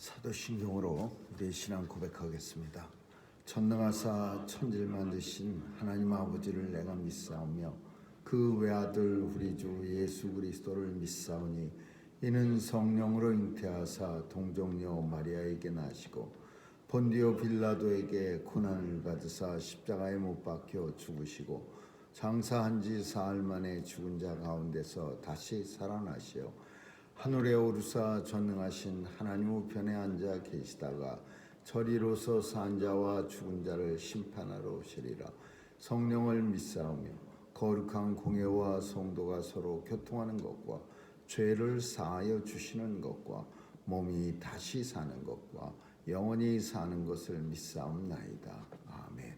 사도신경으로 우리의 신앙 고백하겠습니다. 전능하사 천지를 만드신 하나님 아버지를 내가 믿사오며 그 외아들 우리 주 예수 그리스도를 믿사오니 이는 성령으로 잉태하사 동정녀 마리아에게 나시고 본디오 빌라도에게 고난을 받으사 십자가에 못 박혀 죽으시고 장사한 지 사흘 만에 죽은 자 가운데서 다시 살아나시어 하늘에 오르사 전능하신 하나님 우편에 앉아 계시다가 저리로서 산 자와 죽은 자를 심판하러 오시리라. 성령을 믿사오며 거룩한 공회와 성도가 서로 교통하는 것과 죄를 사하여 주시는 것과 몸이 다시 사는 것과 영원히 사는 것을 믿사옵나이다. 아멘.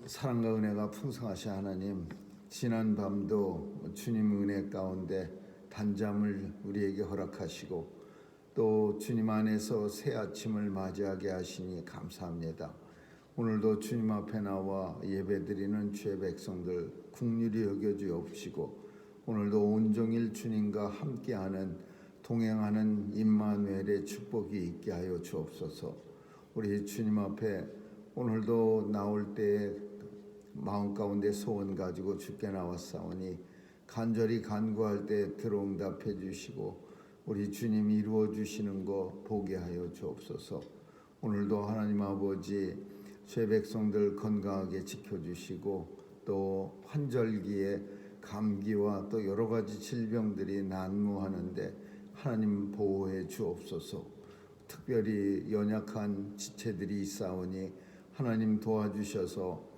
사랑과 은혜가 풍성하신 하나님, 지난 밤도 주님 은혜 가운데 단잠을 우리에게 허락하시고 또 주님 안에서 새 아침을 맞이하게 하시니 감사합니다. 오늘도 주님 앞에 나와 예배드리는 주의 백성들 긍휼히 여겨주옵시고 오늘도 온종일 주님과 함께하는 동행하는 임마누엘의 축복이 있게 하여 주옵소서. 우리 주님 앞에 오늘도 나올 때 마음 가운데 소원 가지고 주께 나왔사오니 간절히 간구할 때 들어응답해 주시고 우리 주님이 이루어 주시는 거 보게 하여 주옵소서. 오늘도 하나님 아버지 죄 백성들 건강하게 지켜주시고 또 환절기에 감기와 또 여러 가지 질병들이 난무하는데 하나님 보호해 주옵소서. 특별히 연약한 지체들이 있사오니 하나님 도와주셔서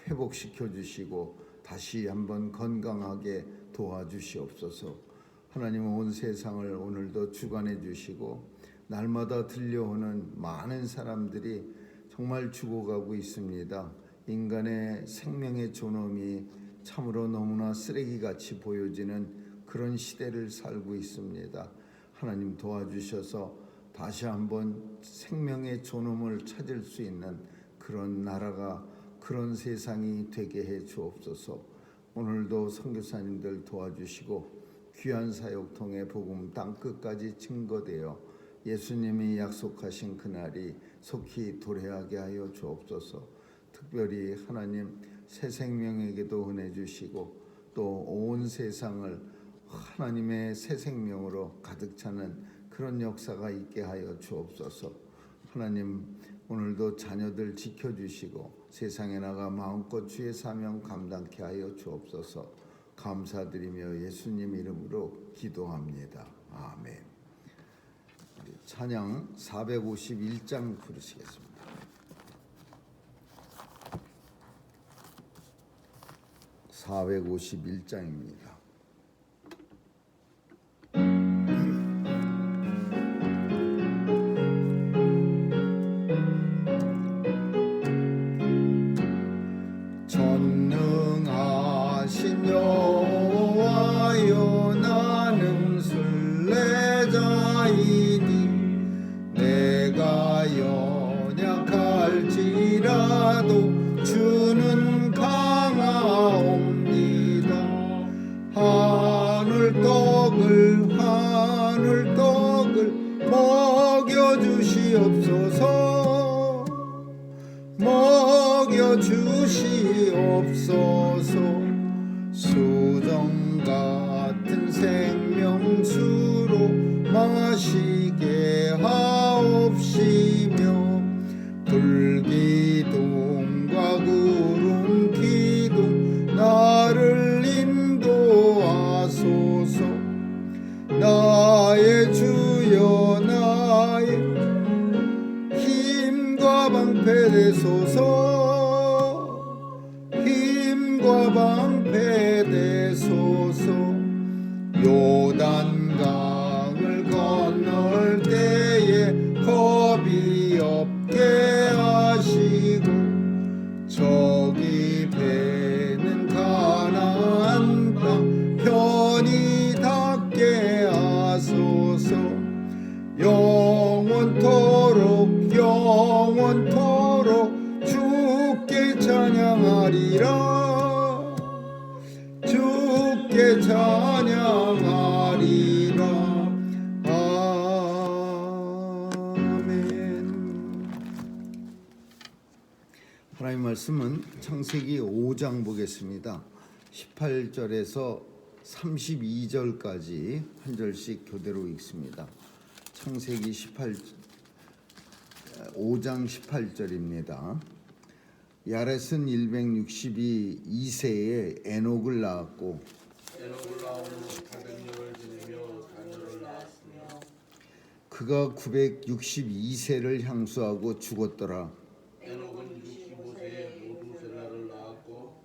회복시켜 주시고 다시 한번 건강하게 도와주시옵소서. 하나님 온 세상을 오늘도 주관해 주시고 날마다 들려오는 많은 사람들이 정말 죽어가고 있습니다. 인간의 생명의 존엄이 참으로 너무나 쓰레기같이 보여지는 그런 시대를 살고 있습니다. 하나님 도와주셔서 다시 한번 생명의 존엄을 찾을 수 있는 그런 나라가 그런 세상이 되게 해 주옵소서. 오늘도 선교사님들 도와주시고 귀한 사역 통해 복음 땅끝까지 증거되어 예수님이 약속하신 그날이 속히 도래하게 하여 주옵소서. 특별히 하나님 새 생명에게도 은혜 주시고 또 온 세상을 하나님의 새 생명으로 가득 차는 그런 역사가 있게 하여 주옵소서. 하나님 오늘도 자녀들 지켜주시고 세상에 나가 마음껏 주의 사명 감당케 하여 주옵소서. 감사드리며 예수님 이름으로 기도합니다. 아멘. 찬양 451장 부르시겠습니다. (451장입니다) 전능하신 여호와여 나는 순례자이니 내가 연약할지라도 주는 강하옵니다. 하늘떡을 먹여주시옵소서. 먹여주시옵소서. 수정 같은 생명수로 마시게 하옵시며 불기둥과 구름기둥 나를 인도하소서. 나의 주여 나의 힘과 방패 되소서. 힘과 방패 되소서. 요단강을 건널 때에 겁이 없게 하시고 저기 배는 가나안 땅 편히 닿게 하소서. 영원토록 주께 찬양하리라. 주께 찬양하리라. 하나님 말씀은 창세기 5장 보겠습니다. 18절에서 32절까지 한 절씩 교대로 읽습니다. 창세기 5장 18절입니다. 야렛은 162세에 에녹을 낳았고 에녹을 낳은 후 800년을 지내며 자녀를 낳았으며 그가 962세를 향수하고 죽었더라. 에녹은 65세에 모두셀라를 낳았고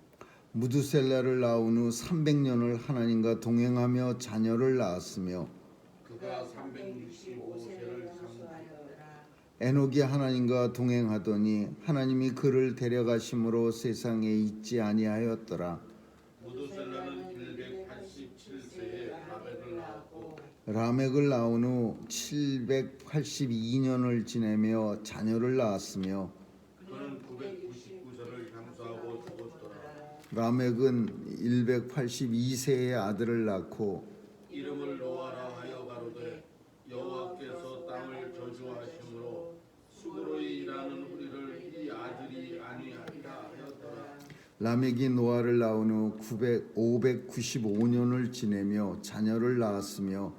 무두셀라를 낳은 후 300년을 하나님과 동행하며 자녀를 낳았으며 그가 365세를 상속하였더라. 에녹이 하나님과 동행하더니 하나님이 그를 데려가심으로 세상에 있지 아니하였더라. 무두셀라는 187세에 라멕을 낳았고 라멕을 낳은 후 782년을 지내며 자녀를 낳았으며 그는 999세를 향수하고 죽었더라. 라멕은 182세의 아들을 낳고 이름을 노아라 하여 가로되 여호와께서 땅을 저주하심으로 수고로 일하는 우리를 이 아들이 아니하리라 하였더라. 라멕이 노아를 낳은 후 595년을 지내며 자녀를 낳았으며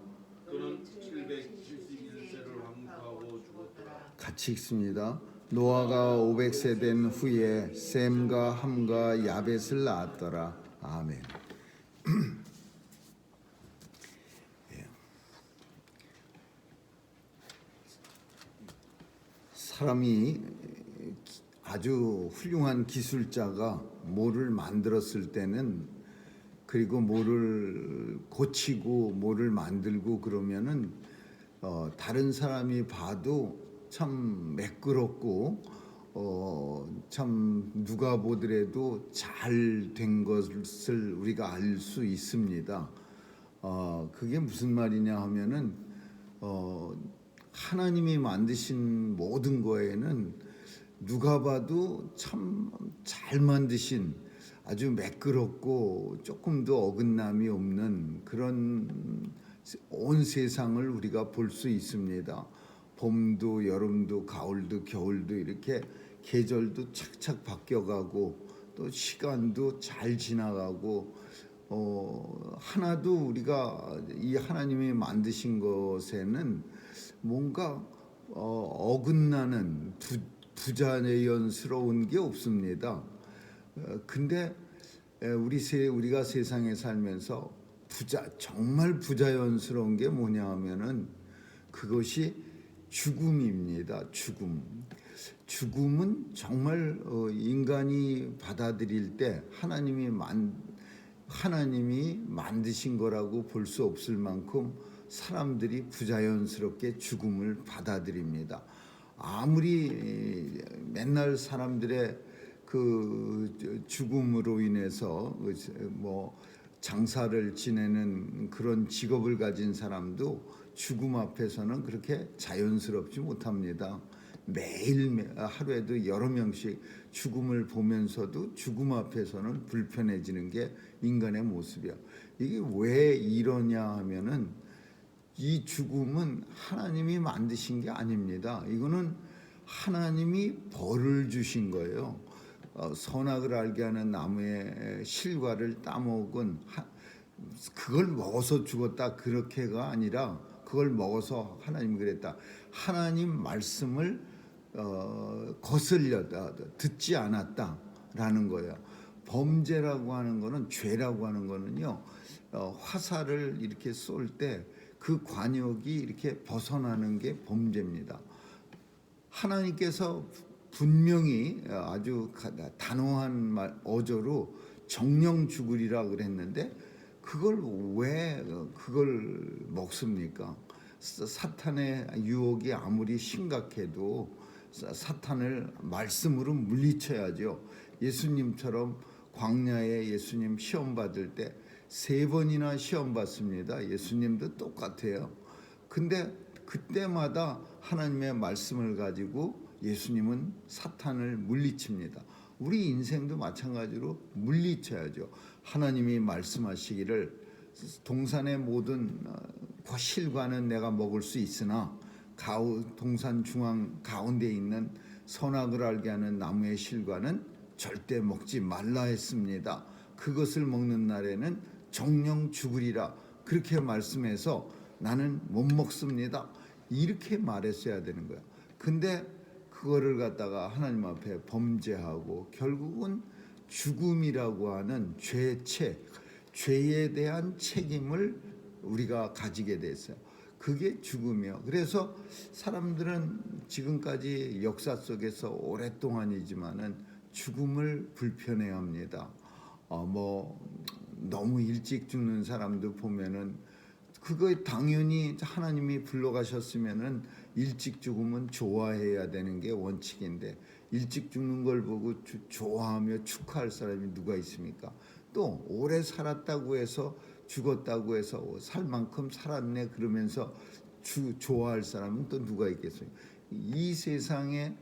그는 771세를 왕후하고 죽었더라. 같이 읽습니다. 노아가 500세 된 후에 셈과 함과 야벳을 낳았더라. 아멘. 사람이 아주 훌륭한 기술자가 뭐를 만들었을 때는, 그리고 뭐를 고치고 뭐를 만들고 그러면은 다른 사람이 봐도 참 매끄럽고 참 누가 보더라도 잘 된 것을 우리가 알 수 있습니다. 그게 무슨 말이냐 하면은 하나님이 만드신 모든 거에는 누가 봐도 참 잘 만드신, 아주 매끄럽고 조금도 어긋남이 없는 그런 온 세상을 우리가 볼 수 있습니다. 봄도 여름도 가을도 겨울도 이렇게 계절도 착착 바뀌어가고 또 시간도 잘 지나가고 하나도 우리가 이 하나님이 만드신 것에는 뭔가 어긋나는 부자연스러운 게 없습니다. 근데 우리가 세상에 살면서 정말 부자연스러운 게 뭐냐 하면은 그것이 죽음입니다. 죽음은 정말 인간이 받아들일 때 하나님이 만드신 거라고 볼 수 없을 만큼 사람들이 부자연스럽게 죽음을 받아들입니다. 아무리 맨날 사람들의 그 죽음으로 인해서 뭐 장사를 지내는 그런 직업을 가진 사람도 죽음 앞에서는 그렇게 자연스럽지 못합니다. 매일 하루에도 여러 명씩 죽음을 보면서도 죽음 앞에서는 불편해지는 게 인간의 모습이야. 이게 왜 이러냐 하면은 이 죽음은 하나님이 만드신 게 아닙니다. 이거는 하나님이 벌을 주신 거예요. 선악을 알게 하는 나무의 실과를 따먹은, 그걸 먹어서 죽었다 그렇게가 아니라 그걸 먹어서 하나님 그랬다. 하나님 말씀을 거슬렸다, 듣지 않았다라는 거예요. 범죄라고 하는 거는, 죄라고 하는 거는요, 화살을 이렇게 쏠 때 그 관역이 이렇게 벗어나는 게 범죄입니다. 하나님께서 분명히 아주 단호한 어조로 정령 죽으리라 그랬는데 그걸 왜 먹습니까? 사탄의 유혹이 아무리 심각해도 사탄을 말씀으로 물리쳐야죠. 예수님처럼 광야에 예수님 시험 받을 때 3번이나 시험 받습니다. 예수님도 똑같아요. 근데 그때마다 하나님의 말씀을 가지고 예수님은 사탄을 물리칩니다. 우리 인생도 마찬가지로 물리쳐야죠. 하나님이 말씀하시기를 동산의 모든 실과는 내가 먹을 수 있으나 동산 중앙 가운데 있는 선악을 알게 하는 나무의 실과는 절대 먹지 말라 했습니다. 그것을 먹는 날에는 정령 죽으리라. 그렇게 말씀해서 나는 못 먹습니다. 이렇게 말했어야 되는 거야. 근데 그거를 갖다가 하나님 앞에 범죄하고 결국은 죽음이라고 하는 죄에 대한 책임을 우리가 가지게 됐어요. 그게 죽음이요. 그래서 사람들은 지금까지 역사 속에서 오랫동안이지만은 죽음을 불편해합니다. 너무 일찍 죽는 사람도 보면은 그거 당연히 하나님이 불러가셨으면은 일찍 죽으면 좋아해야 되는 게 원칙인데 일찍 죽는 걸 보고 좋아하며 축하할 사람이 누가 있습니까? 또 오래 살았다고 해서 죽었다고 해서 살 만큼 살았네 그러면서 좋아할 사람은 또 누가 있겠어요? 이 세상의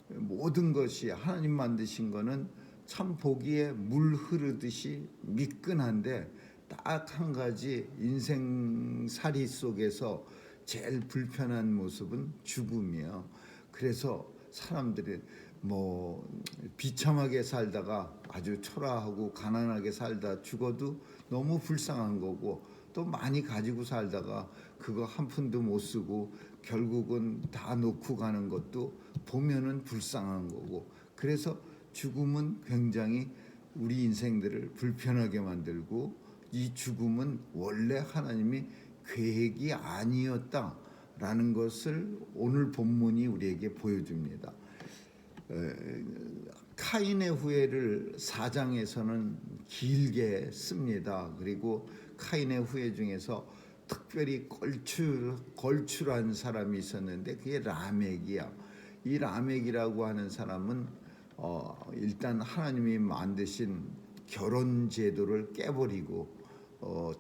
모든 것이 하나님 만드신 거는 참 보기에 물 흐르듯이 미끈한데 딱 한 가지 인생살이 속에서 제일 불편한 모습은 죽음이에요. 그래서 사람들이 비참하게 살다가 아주 초라하고 가난하게 살다 죽어도 너무 불쌍한 거고, 또 많이 가지고 살다가 그거 한 푼도 못 쓰고 결국은 다 놓고 가는 것도 보면은 불쌍한 거고, 그래서 죽음은 굉장히 우리 인생들을 불편하게 만들고, 이 죽음은 원래 하나님이 계획이 아니었다라는 것을 오늘 본문이 우리에게 보여줍니다. 카인의 후회를 4장에서는 길게 씁니다. 그리고 카인의 후회 중에서 특별히 걸출한 사람이 있었는데 그게 라멕이야. 이 라멕이라고 하는 사람은 일단 하나님이 만드신 결혼 제도를 깨버리고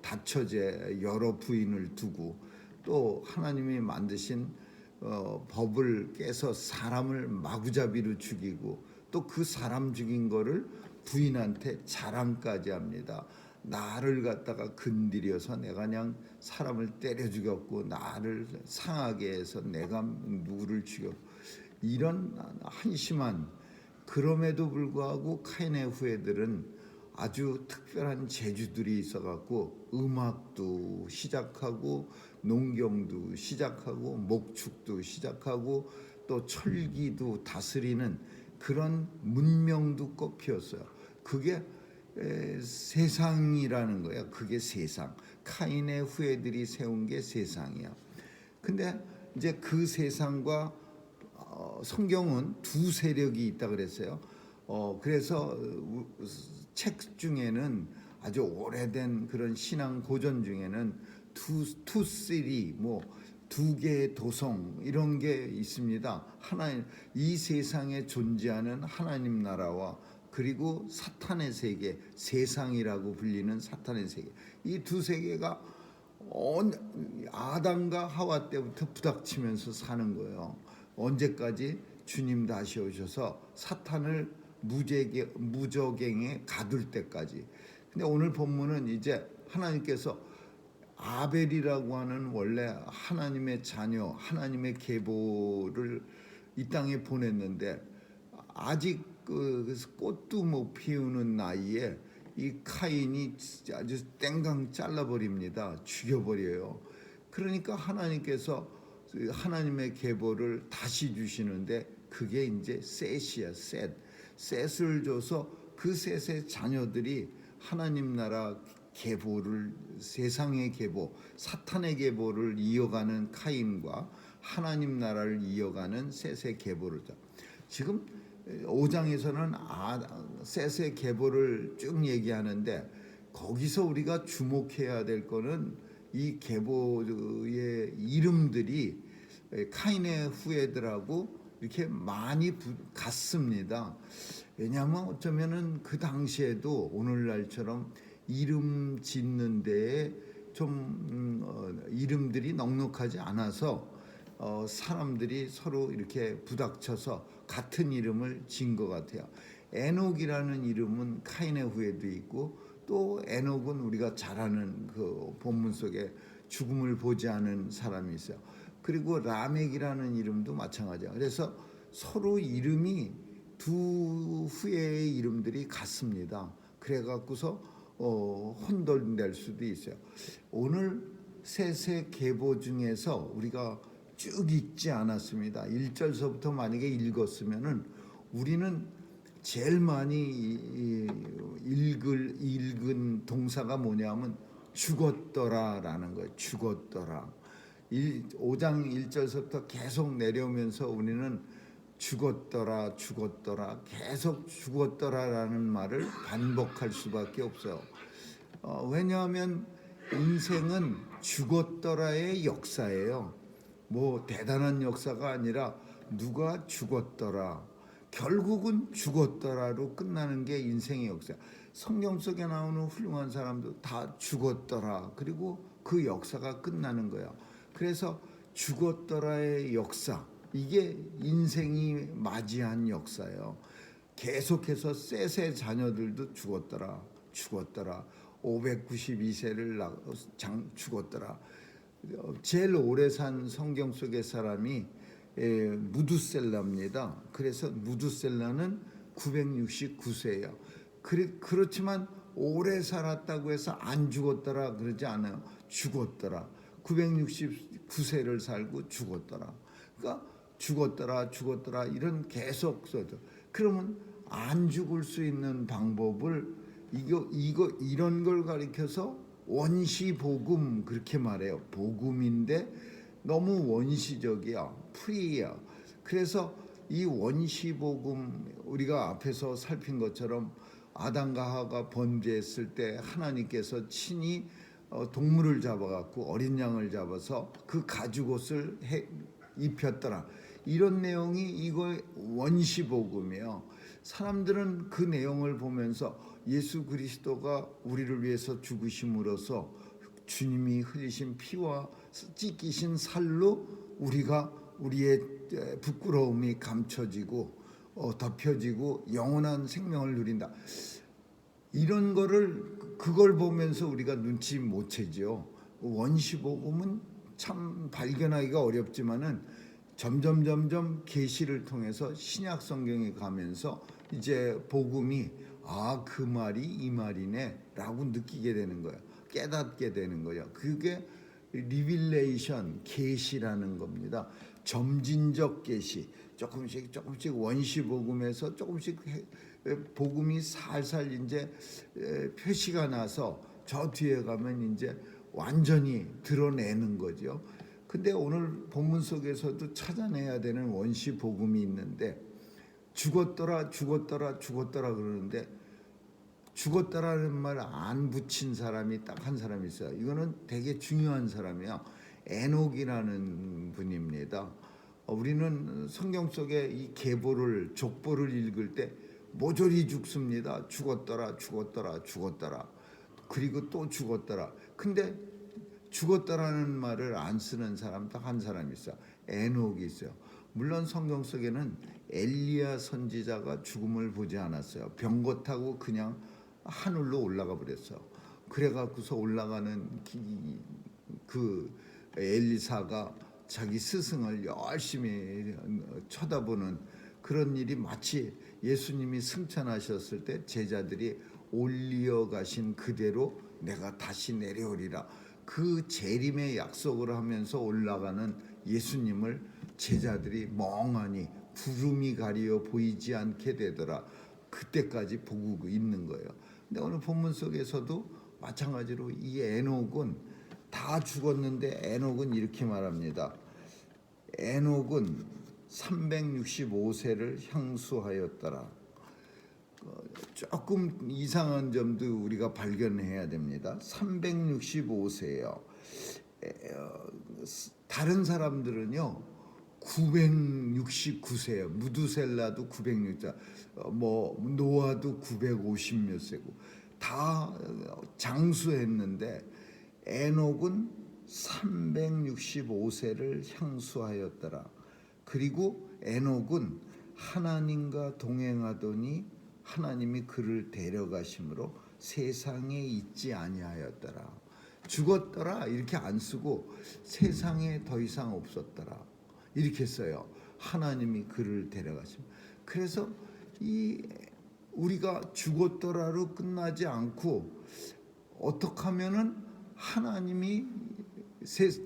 다처제 여러 부인을 두고, 또 하나님이 만드신 법을 깨서 사람을 마구잡이로 죽이고, 또 그 사람 죽인 거를 부인한테 자랑까지 합니다. 나를 갖다가 건드려서 내가 그냥 사람을 때려 죽였고, 나를 상하게 해서 내가 누구를 죽였고, 이런 한심한, 그럼에도 불구하고 카인의 후예들은 아주 특별한 재주들이 있어갖고 음악도 시작하고 농경도 시작하고 목축도 시작하고 또 철기도 다스리는 그런 문명도 꽃피웠어요. 그게 세상이라는 거야. 그게 세상. 카인의 후예들이 세운 게 세상이야. 근데 이제 그 세상과 성경은 두 세력이 있다 그랬어요. 그래서 책 중에는 아주 오래된 그런 신앙 고전 중에는 투쓰리 두 개의 도성 이런 게 있습니다. 하나님, 이 세상에 존재하는 하나님 나라와 그리고 사탄의 세계, 세상이라고 불리는 사탄의 세계, 이 두 세계가 아담과 하와 때부터 부닥치면서 사는 거예요. 언제까지? 주님 다시 오셔서 사탄을 무저갱에 가둘 때까지. 근데 오늘 본문은 이제 하나님께서 아벨이라고 하는 원래 하나님의 자녀, 하나님의 계보를 이 땅에 보냈는데 아직 그 꽃도 못 피우는 나이에 이 카인이 아주 땡강 잘라버립니다. 죽여버려요. 그러니까 하나님께서 하나님의 계보를 다시 주시는데 그게 이제 셋이야. 셋을 줘서 그 셋의 자녀들이 하나님 나라 계보를, 세상의 계보, 사탄의 계보를 이어가는 카인과 하나님 나라를 이어가는 셋의 계보를, 지금 5장에서는 셋의 계보를 쭉 얘기하는데 거기서 우리가 주목해야 될 거는 이 계보의 이름들이 카인의 후예들하고 이렇게 많이 같습니다. 왜냐하면 어쩌면은 그 당시에도 오늘날처럼 이름 짓는 데에 좀 이름들이 넉넉하지 않아서 사람들이 서로 이렇게 부닥쳐서 같은 이름을 지은 것 같아요. 에녹이라는 이름은 카인의 후예도 있고, 또 에녹은 우리가 잘 아는 그 본문 속에 죽음을 보지 않은 사람이 있어요. 그리고 라멕이라는 이름도 마찬가지야. 그래서 서로 이름이 두 후예의 이름들이 같습니다. 그래갖고서 혼돈될 수도 있어요. 오늘 셋의 계보 중에서 우리가 쭉 읽지 않았습니다. 1절서부터 만약에 읽었으면은 우리는 제일 많이 읽은 동사가 뭐냐면 죽었더라라는 거예요. 죽었더라. 5장 1절서부터 계속 내려오면서 우리는 죽었더라 죽었더라 계속 죽었더라라는 말을 반복할 수밖에 없어요. 왜냐하면 인생은 죽었더라의 역사예요. 뭐 대단한 역사가 아니라 누가 죽었더라, 결국은 죽었더라로 끝나는 게 인생의 역사. 성경 속에 나오는 훌륭한 사람도 다 죽었더라, 그리고 그 역사가 끝나는 거예요. 그래서 죽었더라의 역사, 이게 인생이 맞이한 역사예요. 계속해서 셋의 자녀들도 죽었더라 592세를 죽었더라. 제일 오래 산 성경 속의 사람이 무두셀라입니다. 그래서 무두셀라는 969세예요. 그렇지만 오래 살았다고 해서 안 죽었더라 그러지 않아요. 죽었더라. 969세를 살고 죽었더라. 그러니까 죽었더라 이런 계속 써져. 그러면 안 죽을 수 있는 방법을 이런 걸 가리켜서 원시복음 그렇게 말해요. 복음인데 너무 원시적이야, 프리야. 그래서 이 원시복음, 우리가 앞에서 살핀 것처럼 아담과 하와가 범죄했을 때 하나님께서 친히 동물을 잡아갖고 어린 양을 잡아서 그 가죽옷을 입혔더라. 이런 내용이 이거 원시복음이에요. 사람들은 그 내용을 보면서 예수 그리스도가 우리를 위해서 죽으심으로써 주님이 흘리신 피와 찢기신 살로 우리의 부끄러움이 감춰지고 덮여지고 영원한 생명을 누린다. 이런 그걸 보면서 우리가 눈치 못 채죠. 원시복음은 참 발견하기가 어렵지만은 점점 계시를 통해서 신약 성경에 가면서 이제 복음이 그 말이 이 말이네라고 느끼게 되는 거예요. 깨닫게 되는 거예요. 그게 리빌레이션, 계시라는 겁니다. 점진적 계시, 조금씩 원시 복음에서 조금씩 복음이 살살 이제 표시가 나서 저 뒤에 가면 이제 완전히 드러내는 거죠. 근데 오늘 본문 속에서도 찾아내야 되는 원시 복음이 있는데 죽었더라 그러는데 죽었다라는 말 안 붙인 사람이 딱 한 사람이 있어요. 이거는 되게 중요한 사람이에요. 에녹이라는 분입니다. 우리는 성경 속에 이 족보를 읽을 때 모조리 죽습니다. 죽었더라. 그리고 또 죽었더라. 근데 죽었다라는 말을 안 쓰는 사람 딱 한 사람이 있어요. 에녹이 있어요. 물론 성경 속에는 엘리야 선지자가 죽음을 보지 않았어요. 병거 타고 그냥 하늘로 올라가 버렸어. 그래갖고서 올라가는 그 엘리사가 자기 스승을 열심히 쳐다보는 그런 일이 마치 예수님이 승천하셨을 때 제자들이 올리어 가신 그대로 내가 다시 내려오리라. 그 재림의 약속을 하면서 올라가는 예수님을 제자들이 멍하니 구름이 가리어 보이지 않게 되더라. 그때까지 보고 있는 거예요. 근데 오늘 본문 속에서도 마찬가지로 이 에녹은 다 죽었는데 에녹은 이렇게 말합니다. 에녹은 365세를 향수하였더라. 조금 이상한 점도 우리가 발견해야 됩니다. 365세예요. 다른 사람들은요 969세예요. 무두셀라도 960세, 노아도 950몇 세고 다 장수했는데 에녹은 365세를 향수하였더라. 그리고 에녹은 하나님과 동행하더니 하나님이 그를 데려가심으로 세상에 있지 아니하였더라. 죽었더라 이렇게 안 쓰고 세상에 더 이상 없었더라 이렇게 써요. 하나님이 그를 데려가심. 그래서 이 우리가 죽었더라로 끝나지 않고 어떻게 하면은 하나님이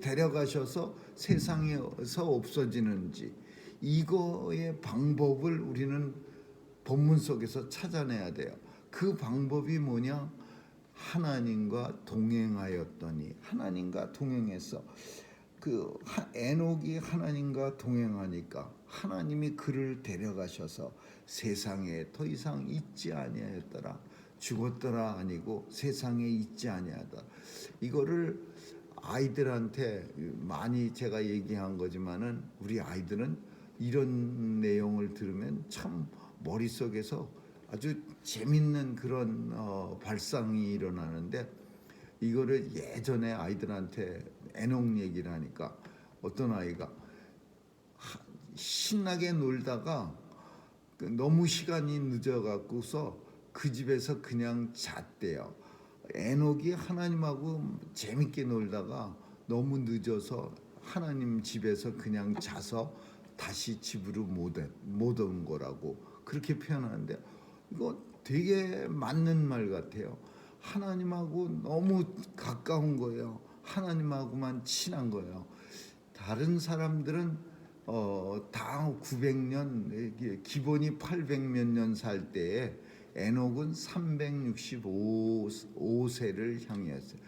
데려가셔서 세상에서 없어지는지, 이거의 방법을 우리는 본문 속에서 찾아내야 돼요. 그 방법이 뭐냐? 하나님과 동행하였더니, 하나님과 동행해서 에녹이 하나님과 동행하니까 하나님이 그를 데려가셔서 세상에 더 이상 있지 아니하였더라. 죽었더라 아니고 세상에 있지 아니하다. 이거를 아이들한테 많이 제가 얘기한 거지만은 우리 아이들은 이런 내용을 들으면 참 머릿속에서 아주 재밌는 그런 발상이 일어나는데, 이거를 예전에 아이들한테 에녹 얘기를 하니까 어떤 아이가 신나게 놀다가 너무 시간이 늦어갖고서 그 집에서 그냥 잤대요. 에녹이 하나님하고 재밌게 놀다가 너무 늦어서 하나님 집에서 그냥 자서 다시 집으로 못 온 거라고 그렇게 표현하는데, 이거 되게 맞는 말 같아요. 하나님하고 너무 가까운 거예요. 하나님하고만 친한 거예요. 다른 사람들은 다 900년, 기본이 800몇 년 살 때에 에녹은 365세를 향했어요.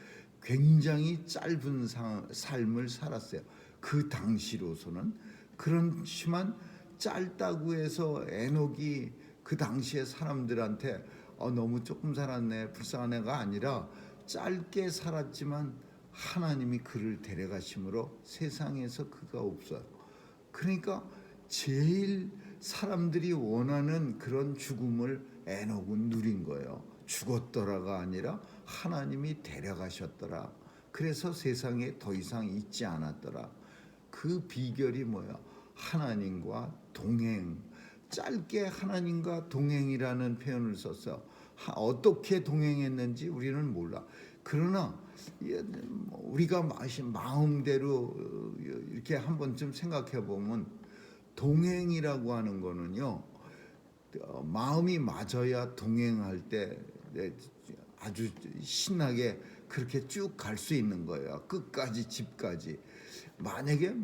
굉장히 짧은 삶을 살았어요. 그 당시로서는. 그렇지만 짧다고 해서 에녹이 그 당시에 사람들한테 너무 조금 살았네, 불쌍한 애가 아니라, 짧게 살았지만 하나님이 그를 데려가심으로 세상에서 그가 없어요. 그러니까 제일 사람들이 원하는 그런 죽음을 에녹은 누린 거예요. 죽었더라가 아니라 하나님이 데려가셨더라. 그래서 세상에 더 이상 있지 않았더라. 그 비결이 뭐야? 하나님과 동행. 짧게 하나님과 동행이라는 표현을 써서 어떻게 동행했는지 우리는 몰라. 그러나 우리가 마음대로 이렇게 한 번쯤 생각해 보면, 동행이라고 하는 거는요, 마음이 맞아야 동행할 때 아주 신나게 그렇게 쭉 갈 수 있는 거예요. 끝까지, 집까지. 만약에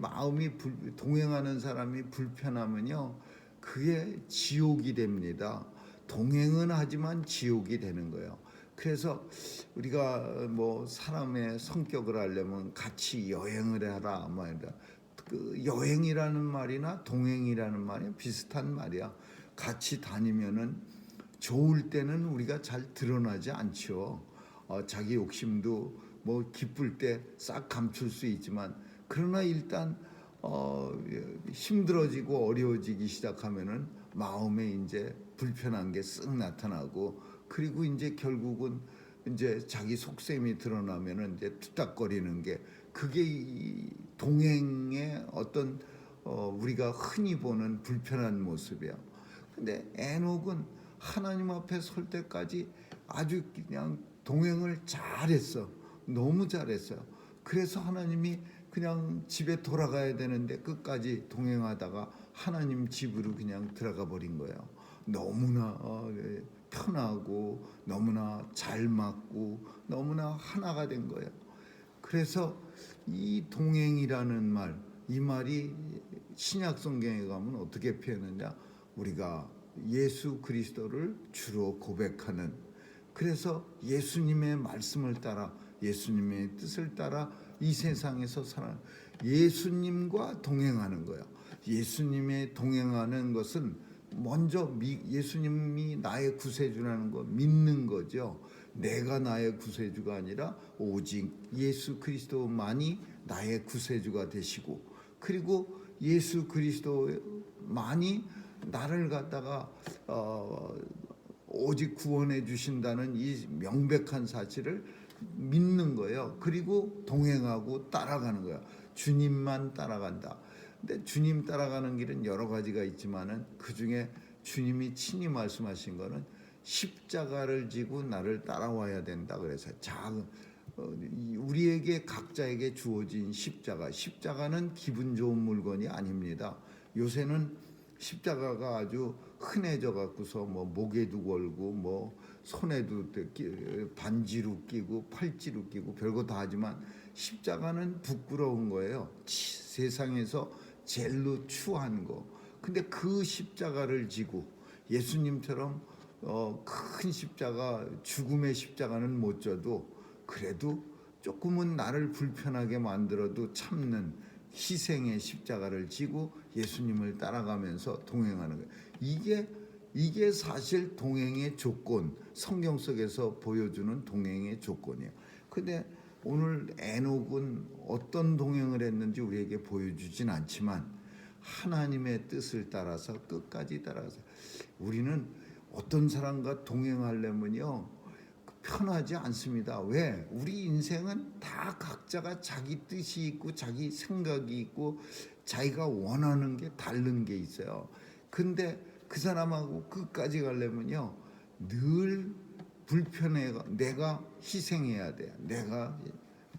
동행하는 사람이 불편하면요, 그게 지옥이 됩니다. 동행은 하지만 지옥이 되는 거예요. 그래서 우리가 사람의 성격을 알려면 같이 여행을 해라 말이야. 그 여행이라는 말이나 동행이라는 말이 비슷한 말이야. 같이 다니면은 좋을 때는 우리가 잘 드러나지 않죠. 자기 욕심도 기쁠 때 싹 감출 수 있지만, 그러나 일단 힘들어지고 어려워지기 시작하면은 마음에 이제 불편한 게 쓱 나타나고, 그리고 이제 결국은 이제 자기 속셈이 드러나면은 이제 투닥거리는 게, 그게 이 동행의 어떤 우리가 흔히 보는 불편한 모습이야. 근데 에녹은 하나님 앞에 설 때까지 아주 그냥 동행을 잘했어. 너무 잘했어요. 그래서 하나님이 그냥 집에 돌아가야 되는데 끝까지 동행하다가 하나님 집으로 그냥 들어가 버린 거예요. 너무나 편하고 너무나 잘 맞고 너무나 하나가 된 거예요. 그래서 이 동행이라는 말, 이 말이 신약 성경에 가면 어떻게 표현하냐? 우리가 예수 그리스도를 주로 고백하는, 그래서 예수님의 말씀을 따라, 예수님의 뜻을 따라 이 세상에서 살아 예수님과 동행하는 거예요. 예수님의 동행하는 것은 먼저 예수님이 나의 구세주라는 거 믿는 거죠. 내가 나의 구세주가 아니라 오직 예수 그리스도만이 나의 구세주가 되시고, 그리고 예수 그리스도만이 나를 갖다가 오직 구원해 주신다는 이 명백한 사실을 믿는 거예요. 그리고 동행하고 따라가는 거예요. 주님만 따라간다. 근데 주님 따라가는 길은 여러 가지가 있지만은 그 중에 주님이 친히 말씀하신 거는 십자가를 지고 나를 따라와야 된다. 그래서 우리에게 각자에게 주어진 십자가는 기분 좋은 물건이 아닙니다. 요새는 십자가가 아주 흔해져 갖고서 뭐 목에도 걸고 뭐 손에도 반지로 끼고 팔찌로 끼고 별거 다 하지만 십자가는 부끄러운 거예요. 세상에서 제일로 추한 거. 근데 그 십자가를 지고 예수님처럼 큰 십자가, 죽음의 십자가는 못 져도 그래도 조금은 나를 불편하게 만들어도 참는 희생의 십자가를 지고 예수님을 따라가면서 동행하는 거예요. 이게 사실 동행의 조건, 성경 속에서 보여주는 동행의 조건이에요. 근데 오늘 에녹은 어떤 동행을 했는지 우리에게 보여주진 않지만 하나님의 뜻을 따라서 끝까지 따라서 우리는 어떤 사람과 동행하려면요 편하지 않습니다. 왜? 우리 인생은 다 각자가 자기 뜻이 있고 자기 생각이 있고 자기가 원하는 게 다른 게 있어요. 근데 그 사람하고 끝까지 가려면요 늘 불편해. 내가 희생해야 돼. 내가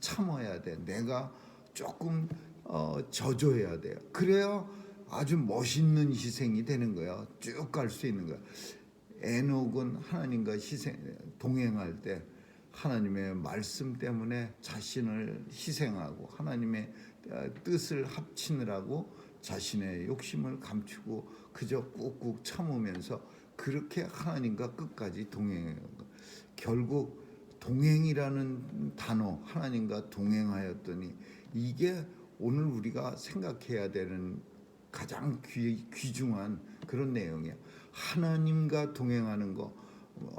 참아야 돼. 내가 조금 져줘야 돼요. 그래야 아주 멋있는 희생이 되는 거예요. 쭉 갈 수 있는 거예요. 에녹은 하나님과 동행할 때 하나님의 말씀 때문에 자신을 희생하고 하나님의 뜻을 합치느라고 자신의 욕심을 감추고 그저 꾹꾹 참으면서 그렇게 하나님과 끝까지 동행해요. 결국 동행이라는 단어, 하나님과 동행하였더니 이게 오늘 우리가 생각해야 되는 가장 귀중한 그런 내용이에요. 하나님과 동행하는 거.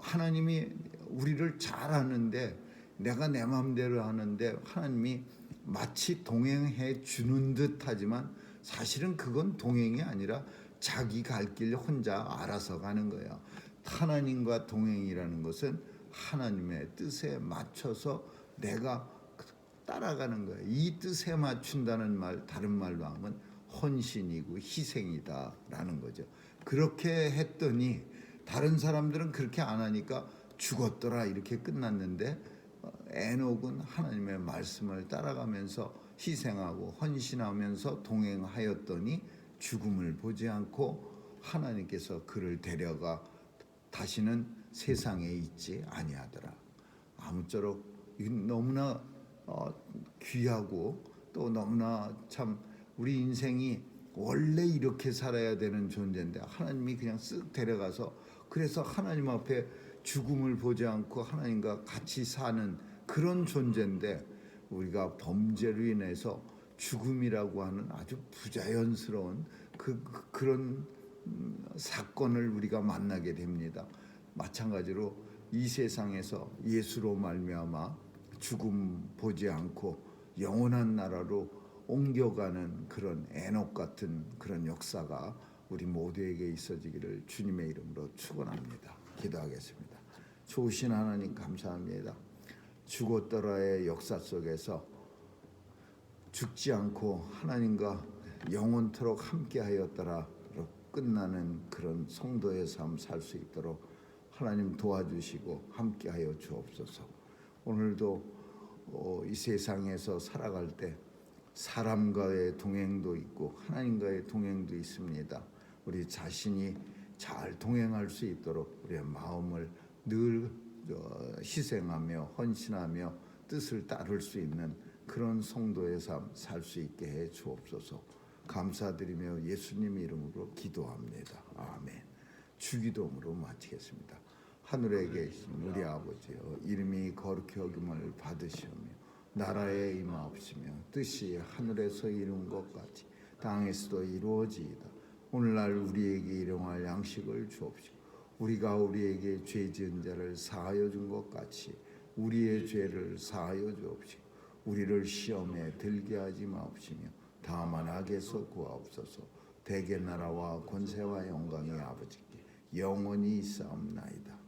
하나님이 우리를 잘 아는데 내가 내 마음대로 하는데 하나님이 마치 동행해 주는 듯 하지만 사실은 그건 동행이 아니라 자기 갈 길 혼자 알아서 가는 거예요. 하나님과 동행이라는 것은 하나님의 뜻에 맞춰서 내가 따라가는 거예요. 이 뜻에 맞춘다는 말, 다른 말로 하면 헌신이고 희생이다라는 거죠. 그렇게 했더니 다른 사람들은 그렇게 안 하니까 죽었더라 이렇게 끝났는데 에녹은 하나님의 말씀을 따라가면서 희생하고 헌신하면서 동행하였더니 죽음을 보지 않고 하나님께서 그를 데려가 다시는 세상에 있지 아니하더라. 아무쪼록 너무나 귀하고 또 너무나 참 우리 인생이 원래 이렇게 살아야 되는 존재인데 하나님이 그냥 쓱 데려가서 그래서 하나님 앞에 죽음을 보지 않고 하나님과 같이 사는 그런 존재인데 우리가 범죄로 인해서 죽음이라고 하는 아주 부자연스러운 그런 사건을 우리가 만나게 됩니다. 마찬가지로 이 세상에서 예수로 말미암아 죽음 보지 않고 영원한 나라로 옮겨가는 그런 에녹 같은 그런 역사가 우리 모두에게 있어지기를 주님의 이름으로 축원합니다. 기도하겠습니다. 좋으신 하나님 감사합니다. 죽었더라의 역사 속에서 죽지 않고 하나님과 영원토록 함께하였더라로 끝나는 그런 성도의 삶 살 수 있도록 하나님 도와주시고 함께하여 주옵소서. 오늘도 이 세상에서 살아갈 때 사람과의 동행도 있고 하나님과의 동행도 있습니다. 우리 자신이 잘 동행할 수 있도록 우리의 마음을 늘 희생하며 헌신하며 뜻을 따를 수 있는 그런 성도의 삶 살 수 있게 해 주옵소서. 감사드리며 예수님 이름으로 기도합니다. 아멘. 주기도문으로 마치겠습니다. 하늘에 계신 우리 아버지여, 이름이 거룩히 여김을 받으시오며 나라에 임하옵시며 뜻이 하늘에서 이룬 것 같이 땅에서도 이루어지이다. 오늘날 우리에게 일용할 양식을 주옵시고 우리가 우리에게 죄 지은 자를 사하여 준 것 같이 우리의 죄를 사하여 주옵시고 우리를 시험에 들게 하지 마옵시며 다만 악에서 구하옵소서. 대개 나라와 권세와 영광이 아버지께 영원히 있사옵나이다.